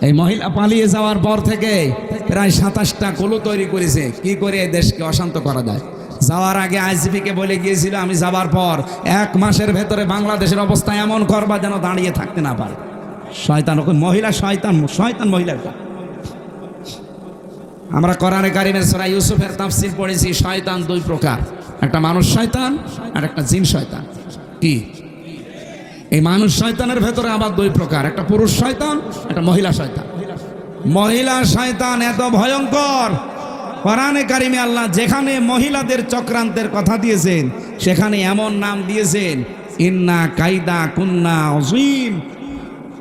এই মহিলা পালিয়ে যাওয়ার পর থেকে প্রায় 27টা কুলু তৈরি করেছে কি করে এই দেশকে অশান্ত করা যায়। যাওয়ার আগে আইজিপিকে বলে গিয়েছিল, আমি যাবার পর 1 মাসের ভেতরে বাংলাদেশের অবস্থা এমন করবা যেন দাঁড়িয়ে থাকতে না পারে। শয়তান, মহিলা শয়তান, শয়তান মহিলা। আমরা কোরআনে কারিমের সূরা ইউসুফের তাফসীর পড়েছি, শয়তান 2 প্রকার, একটা মানুষ শয়তান আর একটা জিন শয়তান। কি এই মানুষ শয়তানের ভেতরে আবার 2 প্রকার, একটা পুরুষ শয়তান, একটা মহিলা শয়তান। মহিলা শয়তান এত ভয়ঙ্কর, কোরআনে কারিমে আল্লাহ যেখানে মহিলাদের চক্রান্তের কথা দিয়েছেন সেখানে এমন নাম দিয়েছেন, ইন্না কাইদা কুন্না আযীম।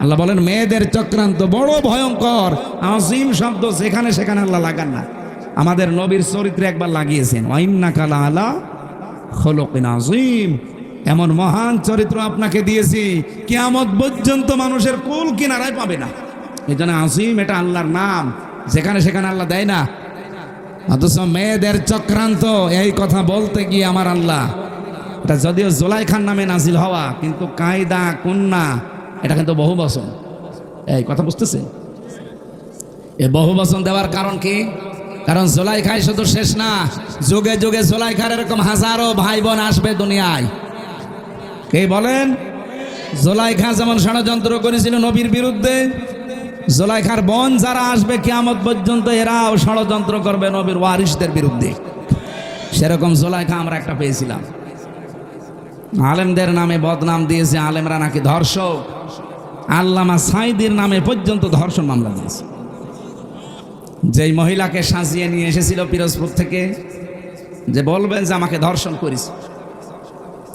আল্লাহ বলেন মেয়েদের চক্রান্ত বড় ভয়ঙ্কর। আযীম শব্দ যেখানে সেখানে আল্লাহ লাগান না, আমাদের নবীর চরিত্রে একবার লাগিয়েছেন, ওয়া ইন্নাকা লাআলা খুলুকিন আযীম। এমন মহান চরিত্র আপনাকে দিয়েছি কিয়ামত পর্যন্ত মানুষের কুল কিনারায় পাবে না। এই জন্য আযীম এটা আল্লাহর নাম, যেখানে সেখানে আল্লাহ দেয় না। অথচ মেয়েদের চক্রান্ত এই কথা বলতে গিয়ে আমার আল্লাহ, এটা যদিও জুলাইখার নামে নাজিল হওয়া, কিন্তু কায়দা কুন্না এটা কিন্তু বহু বচন। এই কথা বুঝতেছে? এই বহু বচন দেওয়ার কারণ কি? কারণ জুলাইখাই শুধু শেষ না, যুগে যুগে জুলাইখার এরকম হাজারো ভাই বোন আসবে দুনিয়ায়। কে বলেন? জুলাইখা যেমন ষড়যন্ত্র করেছিল নবীর বিরুদ্ধে, জুলাইখার বোন যারা আসবে কিয়ামত পর্যন্ত এরাও ষড়যন্ত্র করবে নবীর ওয়ারিসদের বিরুদ্ধে। সেরকম জুলাইখা আমরা একটা পেয়েছিলাম। আলেমদের নামে বদনাম দিয়েছে, আলেমরা নাকি ধর্ষক। আল্লামা সাঈদীর নামে পর্যন্ত ধর্ষণ মামলা দিয়েছে। যেই মহিলাকে সাজিয়ে নিয়ে এসেছিল পিরোজপুর থেকে, যে বলবেন যে আমাকে ধর্ষণ করেছে,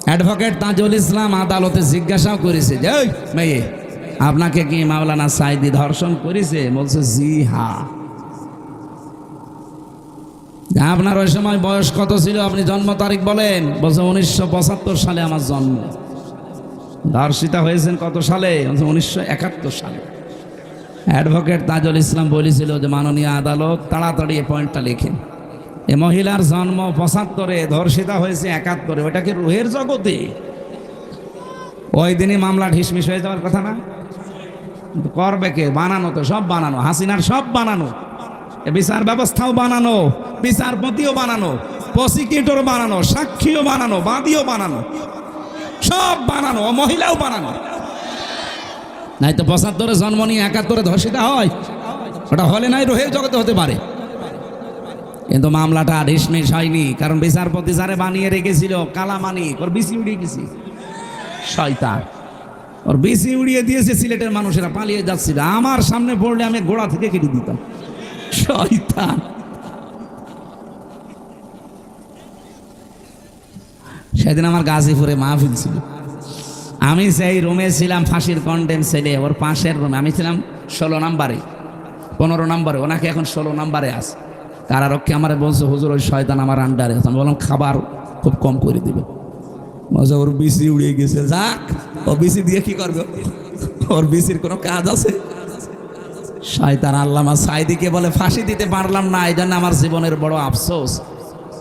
অ্যাডভোকেট তাজুল ইসলাম আদালতে জিজ্ঞাসাও করেছে যে ওই মেয়ে, আপনাকে কি মাওলানা সাঈদী ধর্ষণ করেছে? বলছে জি হ্যাঁ। আপনার ওই সময় বয়স কত ছিল, আপনি জন্ম তারিখ বলেন? বলছে 1975 সালে আমার জন্ম। ধর্ষিতা হয়েছেন কত সালে? 1971 সালে। অ্যাডভোকেট তাজুল ইসলাম বলেছিল যে মাননীয় আদালত তাড়াতাড়ি এই পয়েন্টটা লেখেন, এ মহিলার জন্ম 75-এ, ধর্ষিতা হয়েছে 71-এ, ওইটা কি রুহের জগতে? ওই দিনই মামলা ঢিসমিস হয়ে যাওয়ার কথা না? করবে কে? বানানো তো সব বানানো, হাসিনার সব বানানো, বিচার ব্যবস্থাও বানানো, বিচারপতিও বানানো, প্রসিকিউটর বানানো, সাক্ষীও বানানো, বাদীও বানানো, সব বানানো, মহিলাও বানানো। নাই তো 75-এ জন্ম নিয়ে 71-এ ধর্ষিতা হয়? ওটা হলে নাই রুহের জগতে হতে পারে। কিন্তু মামলাটা ঢিসমিস হয়নি, কারণ বিচারপতি যারে বানিয়ে রেখেছিল কালামানিক, ওর বিসি উড়িয়ে গেছে। শয়তান, ওর বিসি উড়িয়ে দিয়েছে। সিলেটের মানুষেরা পালিয়ে যাচ্ছিল, আমার সামনে পড়লে আমি গোড়া থেকে কেটে দিতাম। শয়তান। সেদিন আমার গাজীপুরে মাহফিল ছিল, আমি সেই রুমে ছিলাম, ফাঁসির কন্ডেম ছেলে ওর পাশের রুমে, আমি ছিলাম 16 নম্বরে, 15 নম্বরে, ওনাকে এখন 16 নম্বরে আছে। কারারক্ষী আমার বলছে হুজুর ওই শয়তান আমার আন্ডারে। আমি বললাম খাবার খুব কম করে দিবে। বলছে ওর বিসি উড়িয়ে গেছে। যাক, ও বিসি দিয়ে কি করবে? ওর বিসির কোনো কাজ আছে? শয়তান। আল্লামা সাঈদীকে বলে ফাঁসি দিতে পারলাম না, এই জন্য আমার জীবনের বড় আফসোস।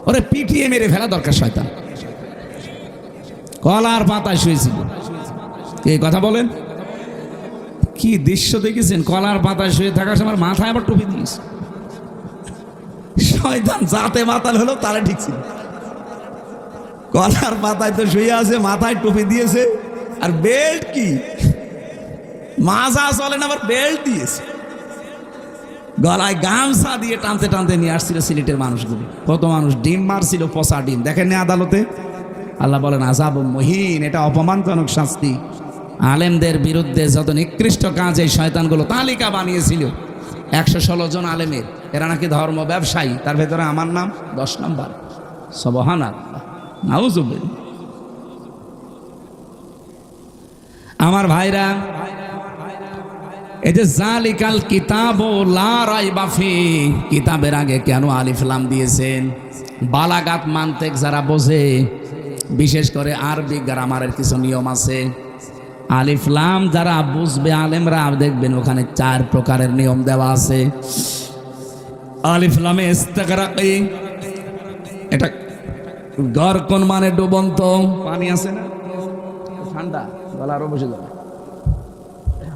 ওরে পিটিয়ে মেরে ফেলা দরকার। শয়তান কলার পাতায় শুয়েছিল। এই কথা বলেন, কি দৃশ্য দেখেছেন? কলার পাতায় শুয়ে থাকার সময় মাথায় আবার টুপি দিয়েছে। শয়তান যাতে মাতাল হলো তারা ঠিক ছিল। কলার পাতায় তো শুয়ে আছে, মাথায় টুপি দিয়েছে, আর বেল্ট কি মাজা চলে না, আবার বেল্ট দিয়েছে। গলায় গামছা দিয়ে টানতে টানতে নিয়ে আসছিল সিলেটের মানুষগুলো। কত মানুষ ডিম মারছিল, পচা ডিম। দেখেন না আদালতে? আল্লাহ বলেন আযাব মুহিন, এটা অপমানজনক শাস্তি। আলেমদের বিরুদ্ধে যত নিকৃষ্ট কাজ এই শয়তানগুলো তালিকা বানিয়েছিল, 116 জন আলেমের, এরা নাকি ধর্ম ব্যবসায়ী। তার ভেতরে আমার নাম 10 নম্বর। সুবহানাল্লাহ, নাউযুবিল্লাহ। আমার ভাইরা, এই যে জালিকাল কিতাবু লা রাইবা ফি, কিতাবের আগে কেন আলিফ লাম দিয়েছেন? বালাগাত মানতেক যারা বোঝে, বিশেষ করে আরবি গ্রামারের কিছু নিয়ম আছে। আলিফ লাম যারা বুঝবে আলেমরা, দেখবেন ওখানে 4 প্রকারের নিয়ম দেওয়া আছে। আলিফ লামে ইস্তিগরাকি, এটা গরকন মানে ডুবন্ত পানি আছে না, ঠান্ডা, গলা আরো বসে যাবে।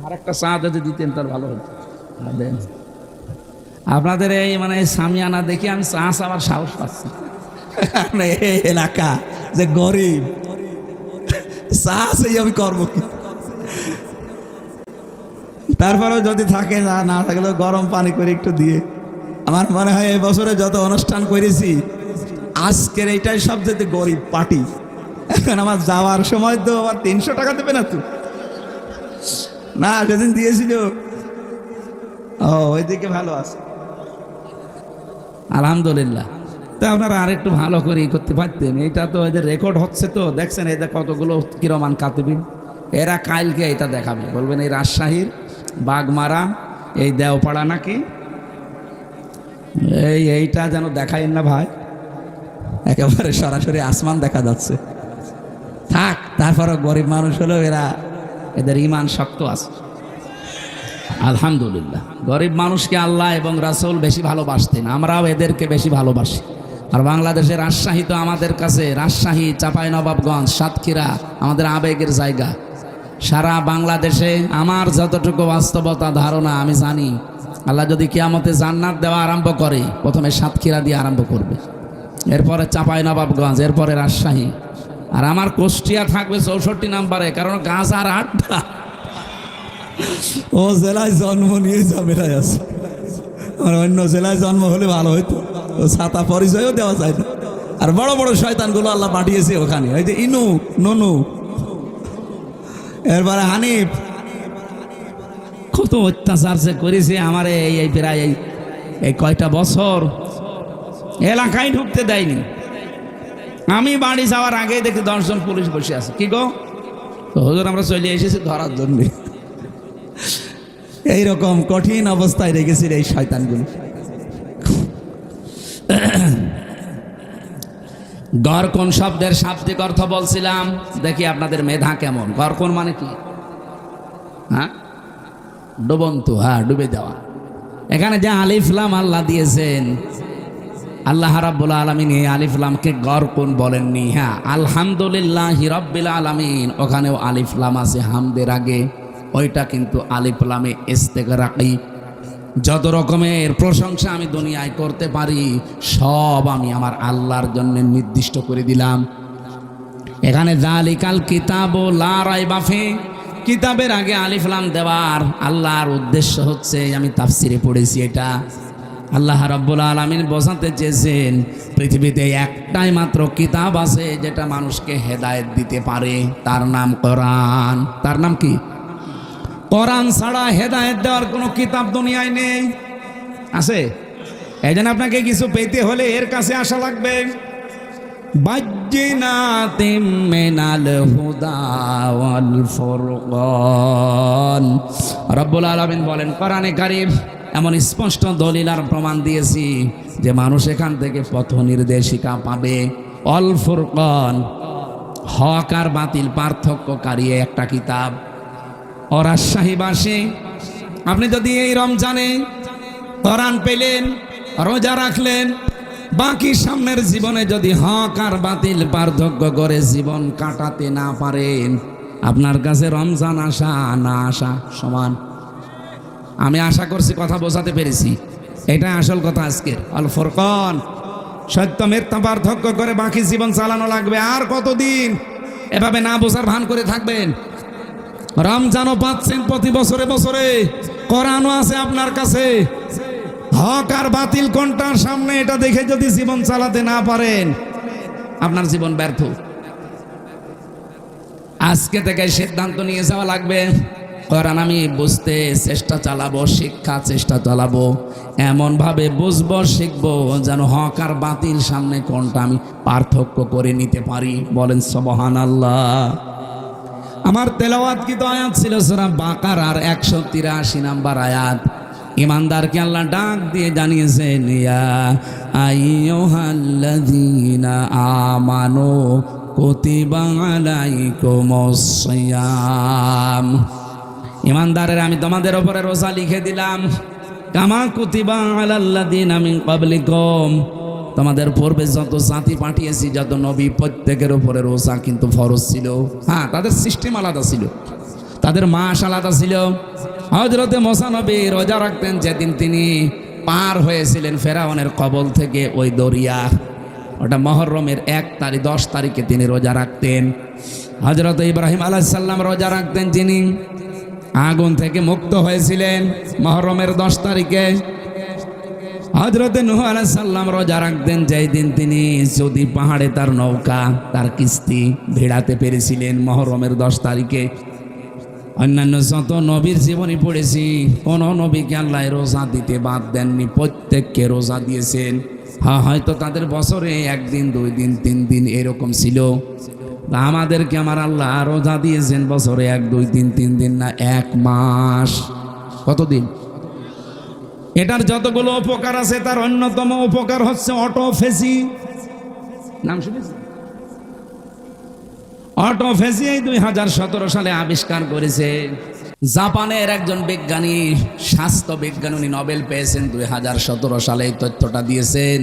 আর একটা চা যদি দিতেন তার ভালো হতো। আপনাদের এই মানে সামিয়ানা দেখি আমি চাষ আবার সাহস পাচ্ছি। এই এলাকা যে গরিব চাষ এই আমি করবো কি? তারপরেও যদি থাকে না থাকলেও গরম পানি করে একটু দিয়ে। আমার মনে হয় এই বছরে যত অনুষ্ঠান করেছি আজকের এইটাই সবচেয়ে গরিব পার্টি। এখন আমার যাওয়ার সময় তো আবার 300 টাকা দেবে না তো? না সেদিন দিয়েছিল। ও ওইদিকে ভালো আছে আলহামদুলিল্লাহ। তো আপনারা আরেকটু ভালো করে করতে পারতেন। এটা তো এদের রেকর্ড হচ্ছে, তো দেখছেন এদের কতগুলো কিরমান কাতিবিন। এরা কালকে এটা দেখাবে, বলবেন এই রাজশাহীর বাগমারা এই দেওপাড়া নাকি এইটা যেন দেখাইন না ভাই, একেবারে সরাসরি আসমান দেখা যাচ্ছে। থাক, তারপরও গরিব মানুষ হলেও এদের ইমান শক্ত আছে আলহামদুলিল্লাহ। গরিব মানুষকে আল্লাহ এবং রাসূল বেশি ভালোবাসতেন, আমরাও এদেরকে বেশি ভালোবাসি। আর বাংলাদেশের রাজশাহী তো আমাদের কাছে, রাজশাহী, চাঁপাইনবাবগঞ্জ, সাতক্ষীরা আমাদের আবেগের জায়গা। সারা বাংলাদেশে আমার যতটুকু বাস্তবতা ধারণা আমি জানি, আল্লাহ যদি কিয়ামতে জান্নাত দেওয়া আরম্ভ করে প্রথমে সাতক্ষীরা দিয়ে আরম্ভ করবে, এরপরে চাঁপাইনবাবগঞ্জ, এরপরে রাজশাহী, আর আমার কুষ্টিয়া থাকবে 64 নম্বরে, কারণ গাজার আড্ডা। ও জেলায় জন্ম নিয়ে ঝামেলায় আছে। আর অন্য জেলায় জন্ম হলে ভালো হইতো, ও ছাতা পরিচয়ও দেওয়া যায় না। আর বড় বড় শয়তানগুলো আল্লাহ পাঠিয়েছে ওখানে, ওই যে ইনু ননু, এরপরে হানিফ, কত অত্যাচার সে করেছে আমার এই প্রায় এই কয়টা বছর এলাকায় ঢুকতে দেয়নি। আমি বাড়ি যাওয়ার আগে দেখি 10 জন পুলিশ বসে আছে। কি গো হুজুর, আমরা চলে এসেছি ধরার জন্য। এইরকম কঠিন অবস্থায় রেখেছিল এই শয়তানগুলো। গরকন শব্দের শাব্দিক অর্থ বলছিলাম, দেখি আপনাদের মেধা কেমন। গরকন মানে কি? হ্যাঁ, ডুবন্ত, হ্যাঁ ডুবে যাওয়া। এখানে যে আলিফ লাম আল্লাহ দিয়েছেন, আল্লাহ রাব্বুল আলামিন এই আলিফ লামকে গরকন বলেননি। হ্যাঁ, আলহামদুলিল্লাহি রাব্বিল আলামিন, ওখানেও আলিফ লাম আছে হামদের আগে, ওইটা কিন্তু আলিফ লামে ইস্তেগরাকি। যত রকমের প্রশংসা আমি দুনিয়ায় করতে পারি সব আমি আমার আল্লাহর জন্য নির্দিষ্ট করে দিলাম। এখানে যালিকাল কিতাবু লা রাইবা ফি, কিতাবের আগে আলিফ লাম দেওয়ার আল্লাহর উদ্দেশ্য হচ্ছে, আমি তাফসিরে পড়েছি, এটা আল্লাহ রাব্বুল আলামিন বোঝাতে চেয়েছেন পৃথিবীতে একটাই মাত্র কিতাব আছে যেটা মানুষকে হেদায়েত দিতে পারে, তার নাম কোরআন। তার নাম কি? কোরআন ছাড়া হেদায়েত দেওয়ার কোনো কিতাব দুনিয়ায় নেই। আছে? এই জন্য আপনাকে কিছু পেতে হলে এর কাছে আসা লাগবে। বাজ্জিনাতিম মিনাল হুদা ওয়াল ফুরকান, রব্বুল আলামিন বলেন কোরআনে কারীম এমন স্পষ্ট দলিল আর প্রমাণ দিয়েছি যে মানুষ এখান থেকে পথ নির্দেশিকা পাবে। অল ফুরকান, হক আর বাতিল পার্থক্যকারী একটা কিতাব। ও রাজশাহীবাসী, আপনি যদি এই রমজানে কোরআন পেলেন, রোজা রাখলেন, বাকি সামনের জীবনে যদি হক আর বাতিল পার্থক্য করে জীবন কাটাতে না পারেন, আপনার কাছে রমজান আসা না আসা সমান। আমি আশা করছি কথা বোঝাতে পেরেছি, এটা আসল কথা আজকের। আল ফুরকান, সত্য মিথ্যা পার্থক্য করে বাকি জীবন চালানো লাগবে। আর কতদিন এভাবে না বোঝার ভান করে থাকবেন? রমজানও পাচ্ছেন প্রতি বছরে বছরে, কোরআনও আছে আপনার কাছে, হক আর বাতিল কোনটার সামনে এটা দেখে যদি জীবন চালাতে না পারেন, আপনার জীবন ব্যর্থ। আজকে থেকে সিদ্ধান্ত নিয়ে যাওয়া লাগবে, কোরআন আমি বুঝতে চেষ্টা চালাবো, শিক্ষা চেষ্টা চালাবো, এমনভাবে বুঝবো শিখবো যেন হক আর বাতিল সামনে কোনটা আমি পার্থক্য করে নিতে পারি। বলেন সুবহানাল্লাহ। আমার তেলাওয়াত কি তো আয়াত ছিল সূরা বাকারার 183 নাম্বার আয়াত। ইমানদারকে আল্লাহ ডাক দিয়ে জানিয়েছেন, ইয়া আইয়ুহাল্লাযীনা আমানু কুতিবা আলাইকুমুস সিয়াম। ইমানদারের আমি তোমাদের উপরে রোজা লিখে দিলাম, কামা কুতিবা আলাল্লাযীনা মিন ক্বাবলিকুম, তোমাদের পূর্বে যত জাতি পাঠিয়েছি, যত নবী, প্রত্যেকের উপরে রোজা কিন্তু ফরজ ছিল। হ্যাঁ, তাদের সিস্টেম আলাদা ছিল, তাদের মাস আলাদা ছিল। হযরতে মুসা নবী রোজা রাখতেন যেদিন তিনি পার হয়েছিলেন ফেরাউনের কবল থেকে ওই দরিয়া, ওটা মুহররমের 10 তারিখে তিনি রোজা রাখতেন। হযরত ইব্রাহিম আলাইহিস সালাম রোজা রাখতেন যিনি আগুন থেকে মুক্ত হয়েছিলেন মুহররমের 10 তারিখে। হযরত নূহ আলাইহিস সালাম রোজা রাখতেন যেই দিন তিনি যদি পাহাড়ে তার নৌকা তার কিস্তি ভিড়াতে পেরেছিলেন মুহররমের 10 তারিখে। অন্যান্য যত নবীর জীবনী পড়েছি কোন নবীকে আল্লাহ রোজা দিতে বাদ দেননি, প্রত্যেককে রোজা দিয়েছেন। হ্যাঁ, হয়তো তাদের বছরে 1 দিন 2 দিন 3 দিন এরকম ছিল, আমাদেরকে আমার আল্লাহ রোজা দিয়েছেন বছরে 1 2 3 3 দিন না 1 মাস। কতদিন? এটার যতগুলো উপকার আছে তার অন্যতম উপকার হচ্ছে অটোফেজি। নাম শুনেছেন? অটোফেজি 2017 সালে আবিষ্কার করেছে জাপানের একজন বিজ্ঞানী, স্বাস্থ্য বিজ্ঞানী, উনি নোবেল পেয়েছেন 2017 সালে। এই তথ্যটা দিয়েছেন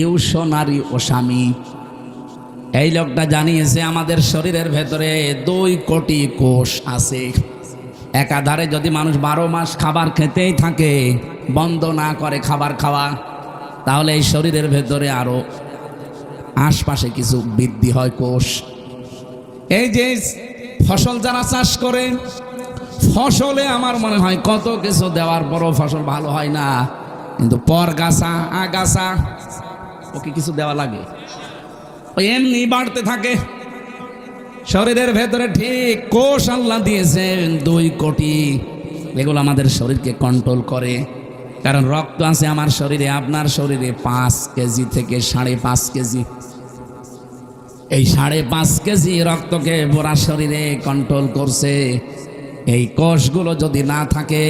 ইউশোনারি ওসামি। এই লোকটা জানিয়েছে আমাদের শরীরের ভেতরে 2 কোটি কোষ আছে। একাধারে যদি মানুষ 12 মাস খাবার খেতেই থাকে, বন্ধ না করে খাবার খাওয়া, তাহলে এই শরীরের ভেতরে আরো আশপাশে কিছু বৃদ্ধি হয় কোষ। এই যে ফসল যারা চাষ করে, ফসলে আমার মনে হয় কত কিছু দেওয়ার পরও ফসল ভালো হয় না, কিন্তু পরগাছা আগাছা ওকে কিছু দেওয়া লাগে, ওই এমনি বাড়তে থাকে শরীরের ভেতরে। ঠিক কোষ আল্লাহ দিয়েছেন 2 কোটি, এগুলো আমাদের শরীরকে কন্ট্রোল করে। কারণ রক্ত আছে আমার শরীরে, আপনার শরীরে 5 কেজি থেকে 5.5 কেজি। এই 5.5 কেজি রক্তকে পুরা শরীরে কন্ট্রোল করছে। এই কোষগুলো যদি না থাকে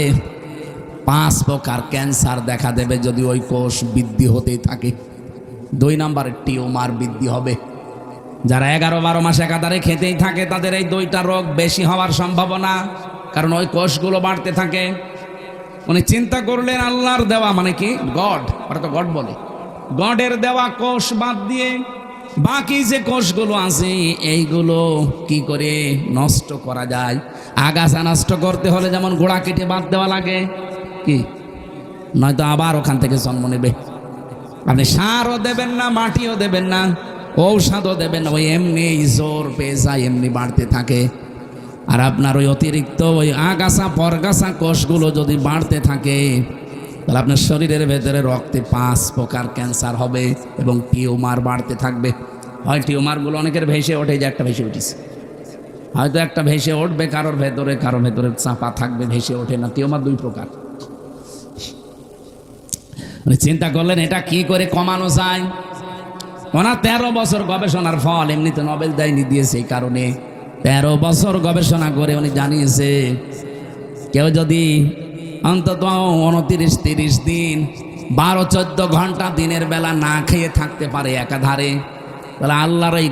5 প্রকার ক্যান্সার দেখা দেবে যদি ওই কোষ বৃদ্ধি হতেই থাকে। 2 নম্বরে টিউমার বৃদ্ধি হবে। যারা 11-12 মাস একাধারে খেতেই থাকে তাদের এই 2টা রোগ বেশি হওয়ার সম্ভাবনা, কারণ ওই কোষগুলো বাড়তে থাকে। উনি চিন্তা করলেন আল্লাহর দেওয়া, মানে কি গড, ওরা তো গড বলে, গডের দেওয়া কোষ বাদ দিয়ে বাকি যে কোষগুলো আছে এইগুলো কি করে নষ্ট করা যায়। আগাছা নষ্ট করতে হলে যেমন গোড়া কেটে বাদ দেওয়া লাগে, কি নয়তো আবার ওখান থেকে জন্ম নেবে। আপনি সারও দেবেন না, মাটিও দেবেন না, ঔষধও দেবেন না, ওই এমনি জোর পেয়ে যায়, এমনি বাড়তে থাকে। আর আপনার ওই অতিরিক্ত ওই আগাছা পরগাছা কোষগুলো যদি বাড়তে থাকে তাহলে আপনার শরীরের ভেতরে রক্তে 5 প্রকার ক্যান্সার হবে এবং টিউমার বাড়তে থাকবে। হয় টিউমারগুলো অনেকের ভেসে ওঠে, যে একটা ভেসে উঠেছে, হয়তো একটা ভেসে উঠবে কারোর ভেতরে চাপা থাকবে, ভেসে ওঠে না। টিউমার 2 প্রকার। চিন্তা করলেন এটা কি করে কমানো যায়। ওনার 13 বছর গবেষণার ফল, এমনিতে নোবেল দিয়েছে এই কারণে। 13 বছর গবেষণা করে উনি জানিয়েছে কেউ যদি অন্তত 29-30 দিন 12-14 ঘন্টা দিনের বেলা না খেয়ে থাকতে পারে একাধারে, তাহলে আল্লাহর এই